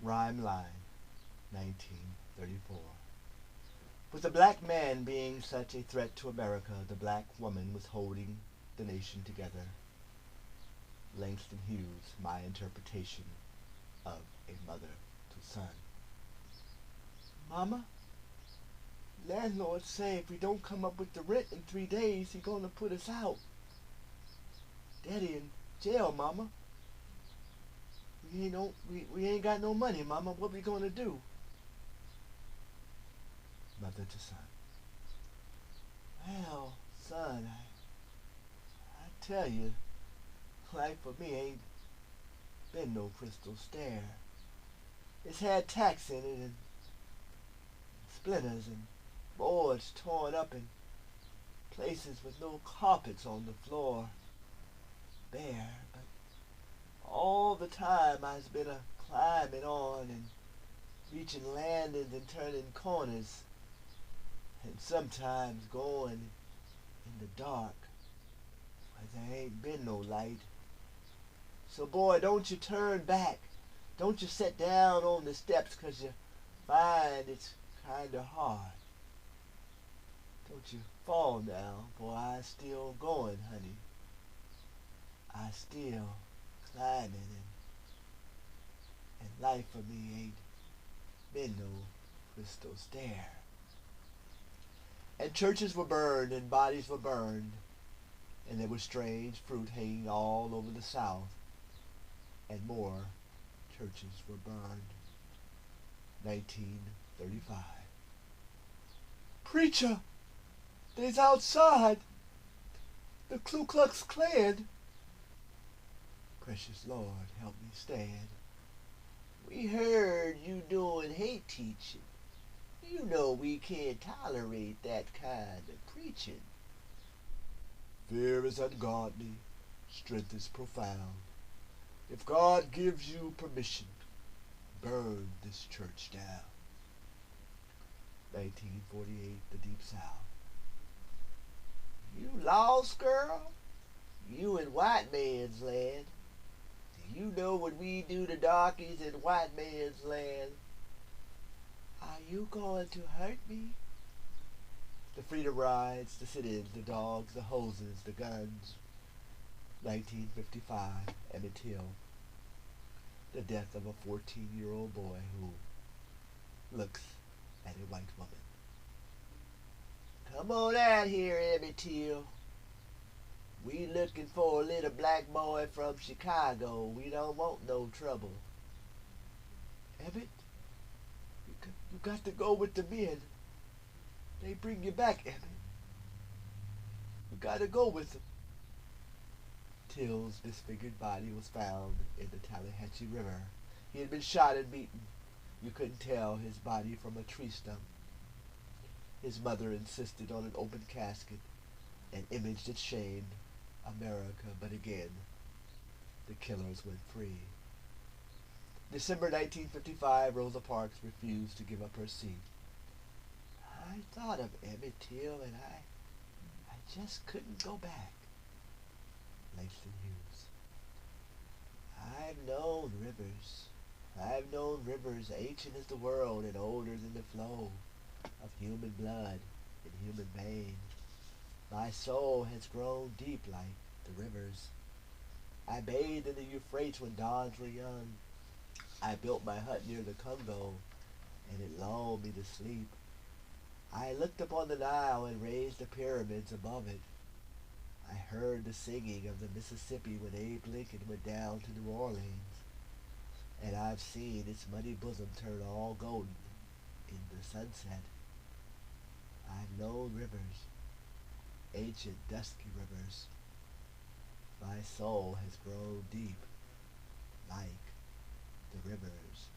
Rhymeline 1934. With the black man being such a threat to America, the black woman was holding the nation together. Langston Hughes, my interpretation of a mother to son. Mama, landlord say if we don't come up with the rent in 3 days, he gonna put us out. Daddy in jail, Mama. We ain't got no money, Mama. What we gonna do? Mother to son. Well, son, I tell you, life for me ain't been no crystal stair. It's had tacks in it and splinters and boards torn up in places with no carpets on the floor. Bare, but all the time I's been a climbing on and reaching landings and turning corners and sometimes going in the dark where there ain't been no light. So boy, don't you turn back. Don't you sit down on the steps 'cause you find it's kinda hard. Don't you fall now, boy, I still going, honey. I still climbing and life for me ain't been no crystal stair. And churches were burned and bodies were burned, and there was strange fruit hanging all over the South, and more churches were burned. 1935. Preacher, they's outside. The Ku Klux Klan. Precious Lord, help me stand. We heard you doing hate teaching. You know we can't tolerate that kind of preaching. Fear is ungodly, strength is profound. If God gives you permission, burn this church down. 1948, the Deep South. You lost, girl? You in white man's land. Do you know what we do to darkies in white man's land? Are you going to hurt me? The freedom rides, the sit-ins, the dogs, the hoses, the guns. 1955, Emmett Till. The death of a 14-year-old boy who looks at a white woman. Come on out here, Emmett Till. We looking for a little black boy from Chicago. We don't want no trouble. Emmett, you got to go with the men. They bring you back, Emmett. You got to go with them. Till's disfigured body was found in the Tallahatchie River. He had been shot and beaten. You couldn't tell his body from a tree stump. His mother insisted on an open casket, an image that shamed America, but again, the killers went free. December 1955, Rosa Parks refused to give up her seat. I thought of Emmett Till and I just couldn't go back. Langston Hughes. I've known rivers ancient as the world and older than the flow of human blood and human veins. My soul has grown deep like the rivers. I bathed in the Euphrates when dawns were young. I built my hut near the Congo, and it lulled me to sleep. I looked upon the Nile and raised the pyramids above it. I heard the singing of the Mississippi when Abe Lincoln went down to New Orleans, and I've seen its muddy bosom turn all golden in the sunset. I've known rivers, ancient dusky rivers. My soul has grown deep like the rivers.